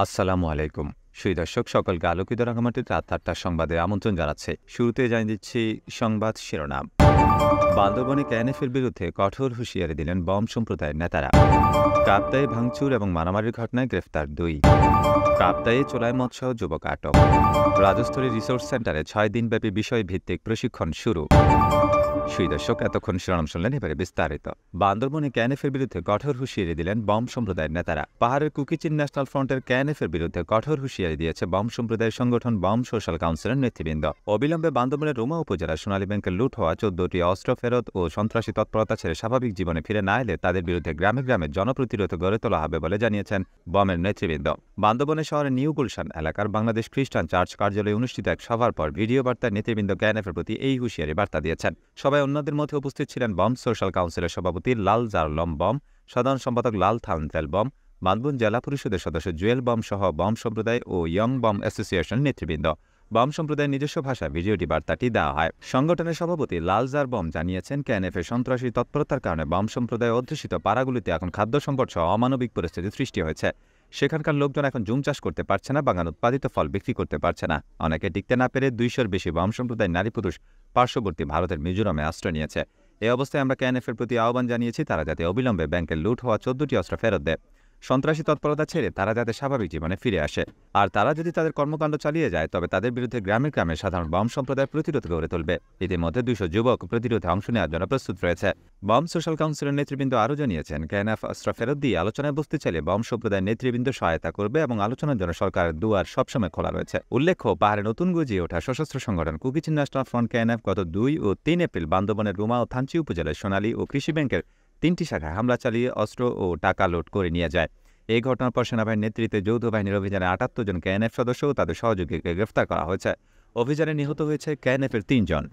আসসালামু আলাইকুম। সুধী দর্শক সকলকে আলোকিত রাঙামাটির রাত ৮টার সংবাদে আমন্ত্রণ জানাচ্ছে। শুরুতে জানিয়ে দিচ্ছি সংবাদ শিরোনাম। বান্দরবনে কেএনএফের বিরুদ্ধে কঠোর হুঁশিয়ারি দিলেন বম সম্প্রদায়ের নেতারা। কাপ্তাইয়ে ভাঙচুর এবং মারামারির ঘটনায় গ্রেফতার ২। কাপ্তাইয়ে চোলাই মৎস্য যুবক আটক। রাজস্থলী রিসোর্স সেন্টারে ৬ দিনব্যাপী বিষয়ভিত্তিক প্রশিক্ষণ শুরু। সুধী দর্শক, এতক্ষণ শিরোনাম শুনলেন, এবারে বিস্তারিত। বান্দরবনে কেএনএফের বিরুদ্ধে কঠোর হুঁশিয়ারি দিলেন বম সম্প্রদায়ের নেতারা। পাহাড়ের কুকিচিন ন্যাশনাল ফ্রন্টের কেএনএফের বিরুদ্ধে কঠোর হুঁশিয়ারি দিয়েছে বম সম্প্রদায়ের সংগঠন বম সোশ্যাল কাউন্সিলের নেতৃবৃন্দ। অবিলম্বে বান্দরবনের রুমা উপজেলার সোনালী ব্যাংকের লুট হওয়া ১৪টি অস্ত্র ফেরত ও সন্ত্রাসী তৎপরতা ছেড়ে স্বাভাবিক জীবনে ফিরে না এলে তাদের বিরুদ্ধে গ্রামে গ্রামে জনপ্রতিরোধ গড়ে তোলা হবে বলে জানিয়েছেন বমের নেতৃবৃন্দ। বান্দরবনের শহরের নিউ গুলশান এলাকার বাংলাদেশ খ্রিস্টান চার্চ কার্যালয়ে অনুষ্ঠিত এক সভার পর ভিডিও বার্তায় নেতৃবৃন্দ কেএনএফের প্রতি এই হুঁশিয়ারি বার্তা দিয়েছেন। সবাই অন্যদের মধ্যে উপস্থিত ছিলেন বম সোশ্যাল কাউন্সিলের সভাপতি লাল জারলম বম, সাধারণ সম্পাদক লাল থানতেল বম, বান্দরবান জেলা পরিষদের সদস্য জুয়েল বম সহ বম সম্প্রদায় ও ইয়ং বম অ্যাসোসিয়েশন নেতৃবৃন্দ। বম সম্প্রদায়ের নিজস্ব ভাষায় ভিডিওটি বার্তাটি দেওয়া হয়। সংগঠনের সভাপতি লাল জার বম জানিয়েছেন, কেএনএফের সন্ত্রাসী তৎপরতার কারণে বম সম্প্রদায় অধ্যুষিত পাড়াগুলিতে এখন খাদ্য সংকট সহ অমানবিক পরিস্থিতি সৃষ্টি হয়েছে। সেখানকার লোকজন এখন জুম চাষ করতে পারছে না, বাগান উৎপাদিত ফল বিক্রি করতে পারছে না। অনেকে টিকতে না পেরে ২০০-র বেশি বম সম্প্রদায়ের নারী পুরুষ পার্শ্ববর্তী ভারতের মিজোরামে আশ্রয় নিয়েছে। এই অবস্থায় আমরা কেএনএফের প্রতি আহ্বান জানিয়েছি তারা যাতে অবিলম্বে ব্যাংকের লুট হওয়া ১৪টি অস্ত্র ফেরত দেয়, সন্ত্রাসী তৎপরতা ছেড়ে তারা যাতে স্বাভাবিক জীবনে ফিরে আসে। আর তারা যদি তাদের কর্মকাণ্ড চালিয়ে যায় তবে তাদের বিরুদ্ধে গ্রামে গ্রামে সাধারণ বম সম্প্রদায় প্রতিরোধ গড়ে তুলবে। ইতিমধ্যে ২০০ যুবক প্রতিরোধে অংশ নেওয়ার জন্য প্রস্তুত রয়েছে। বম সোশ্যাল কাউন্সিলের নেতৃবৃন্দ আরও জানিয়েছেন, কেএনএফ অস্ত্র ফেরত দিয়ে আলোচনায় বসতে চাইলে বম সম্প্রদায়ের নেতৃবৃন্দ সহায়তা করবে এবং আলোচনার জন্য সরকারের দুয়ার সবসময় খোলা রয়েছে। উল্লেখ্য, পাহাড়ে নতুন গজিয়ে ওঠা সশস্ত্র সংগঠন কুকিচিন ন্যাশনাল ফ্রন্ট কেএনএফ গত ২ ও ৩ এপ্রিল বান্দরবনের রুমা ও থানচি উপজেলার সোনালী ও কৃষি ব্যাংকের ৩টি শাখায় হামলা চালিয়ে অস্ত্র ও টাকা লুট করে নিয়ে যায়। এই ঘটনার পর সেনাবাহিনীর নেতৃত্বে যৌথ বাহিনীর অভিযানে ৭৮ জন কেএনএফ সদস্য ও তাদের সহযোগীকে গ্রেফতার করা হয়েছে। অভিযানে নিহত হয়েছে কেএনএফের ৩ জন।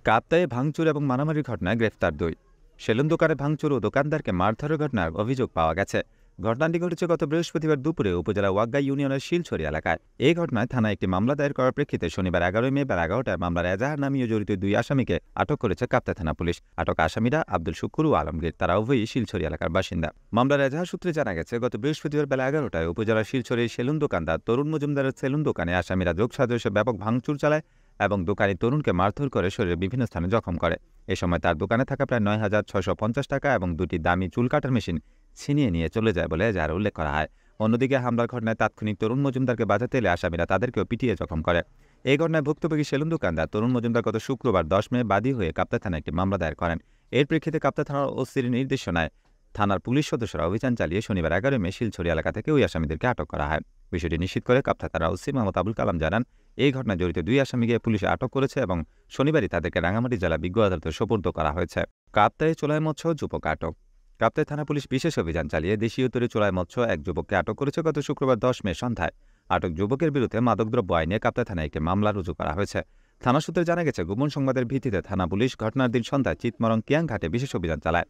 কাপ্তাইয়ে ভাঙচুর এবং মারামারির ঘটনায় গ্রেফতার ২। সেলুন দোকানে ভাঙচুর ও দোকানদারকে মারধরের ঘটনার অভিযোগ পাওয়া গেছে। ঘটনাটি ঘটেছে গত বৃহস্পতিবার দুপুরে উপজেলা ওয়াগ্গা ইউনিয়নের শিলছড়ি এলাকায়। এই ঘটনায় থানায় একটি মামলা দায়ের করার প্রেক্ষিতে শনিবার ১১ মে বেলা ১১টায় মামলার এজাহার নামীয় জড়িত ২ আসামিকে আটক করেছে কাপ্তাই থানা পুলিশ। আটক আসামিরা আব্দুল শুকুর ও আলমগীর, তারা উভয়ই শিলছড়ি এলাকার বাসিন্দা। মামলার এজাহার সূত্রে জানা গেছে, গত বৃহস্পতিবার বেলা ১১টায় উপজেলার শিলছড়ির সেলুন দোকানদার তরুণ মজুমদারের সেলুন দোকানে আসামিরা যোগসাজশে ব্যাপক ভাঙচুর চালায় এবং দোকানি তরুণকে মারধর করে শরীরের বিভিন্ন স্থানে জখম করে। এ সময় তার দোকানে থাকা প্রায় ৯,৬৫০ টাকা এবং ২টি দামি চুল কাটার মেশিন ছিনিয়ে নিয়ে চলে যায় বলে এজাহারে উল্লেখ করা হয়। অন্যদিকে হামলার ঘটনায় তাৎক্ষণিক তরুণ মজুমদারকে বাঁচাতে এলে আসামিরা তাদেরকেও পিটিয়ে জখম করে। এই ঘটনায় ভুক্তভোগী সেলুন দোকানদার তরুণ মজুমদার গত শুক্রবার ১০ মে বাদী হয়ে কাপ্তাই থানায় একটি মামলা দায়ের করেন। এর প্রেক্ষিতে কাপ্তাই থানার ওসির নির্দেশনায় থানার পুলিশ সদস্যরা অভিযান চালিয়ে শনিবার ১১ মে শিলছড়ি এলাকা থেকে ওই আসামিদেরকে আটক করা হয়। বিষয়টি নিশ্চিত করে কাপ্তাই থানার ওসি মোহাম্মদ আবুল কালাম জানান, এই ঘটনায় জড়িত ২ আসামিকে পুলিশে আটক করেছে এবং শনিবারই তাদেরকে রাঙামাটি জেলা বিজ্ঞ আদালতে সোপর্দ করা হয়েছে। কাপ্তাইয়ে চোলাই মৎস্য যুবক আটক। কাপ্তাই থানা পুলিশ বিশেষ অভিযান চালিয়ে দেশীয় তৈরি চোলাই মৎস্য এক যুবককে আটক করেছে গত শুক্রবার ১০ মে সন্ধ্যায়। আটক যুবকের বিরুদ্ধে মাদকদ্রব্য আইনে কাপ্তাই থানায় একটি মামলা রুজু করা হয়েছে। থানা সূত্রে জানা গেছে, গোপন সংবাদের ভিত্তিতে থানা পুলিশ ঘটনার দিন সন্ধ্যায় চিতমরং কিয়াং ঘাটে বিশেষ অভিযান চালায়।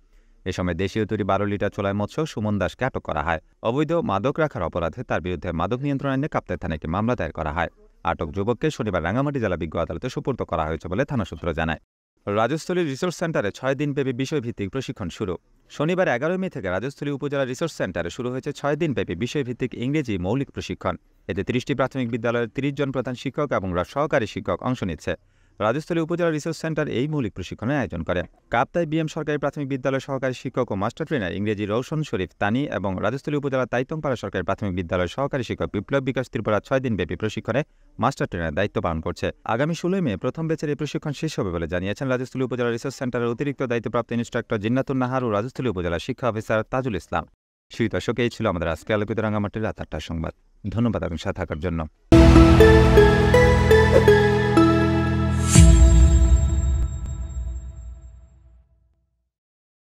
এ সময় দেশীয় তৈরি ১২ লিটার চোলাই মৎস্য সুমন দাসকে আটক করা হয়। অবৈধ মাদক রাখার অপরাধে তার বিরুদ্ধে মাদক নিয়ন্ত্রণ আইনে কাপ্তাই থানায় একটি মামলা দায়ের করা হয়। আটক যুবককে শনিবার রাঙামাটি জেলা বিজ্ঞ আদালতে সোপর্দ করা হয়েছে বলে থানা সূত্র জানায়। রাজস্থলী রিসোর্স সেন্টারে ৬ দিনব্যাপী বিষয়ভিত্তিক প্রশিক্ষণ শুরু। শনিবার ১১ মে থেকে রাজস্থলী উপজেলা রিসোর্স সেন্টারে শুরু হয়েছে ৬ দিনব্যাপী বিষয়ভিত্তিক ইংরেজি মৌলিক প্রশিক্ষণ। এতে ৩০টি প্রাথমিক বিদ্যালয়ের ৩০ জন প্রধান শিক্ষক এবং সহকারী শিক্ষক অংশ নিচ্ছে। রাজস্থলী উপজেলা রিসোর্স সেন্টার এই মৌলিক প্রশিক্ষণের আয়োজন করে। কাপ্তাই বিএম সরকারি প্রাথমিক বিদ্যালয়ের সহকারী শিক্ষক ও মাস্টার ট্রেনার ইংরেজি রৌশন শরীফ তানি এবং রাজস্থলী উপজেলার তাইতংপাড়া সরকারি প্রাথমিক বিদ্যালয়ের সহকারী শিক্ষক বিপ্লব বিকাশ ত্রিপুরা 6 দিনব্যাপী প্রশিক্ষণে মাস্টার ট্রেনার দায়িত্ব পালন করছে। আগামী ১৬ মে প্রথম ব্যাচের এই প্রশিক্ষণ শেষ হবে বলে জানিয়েছেন রাজস্থলী উপজেলা রিসোর্স সেন্টারের অতিরিক্ত দায়িত্বপ্রাপ্ত ইন্সট্রাক্টর জিন্নাতুন নাহার ও রাজস্থলী উপজেলা শিক্ষা অফিসার তাজুল ইসলাম। সুধী দর্শক, এই ছিল আমাদের আজকে আলোকিত রাঙামাটির রাত ৮টার সংবাদ। ধন্যবাদ আপনার সাথে থাকার জন্য।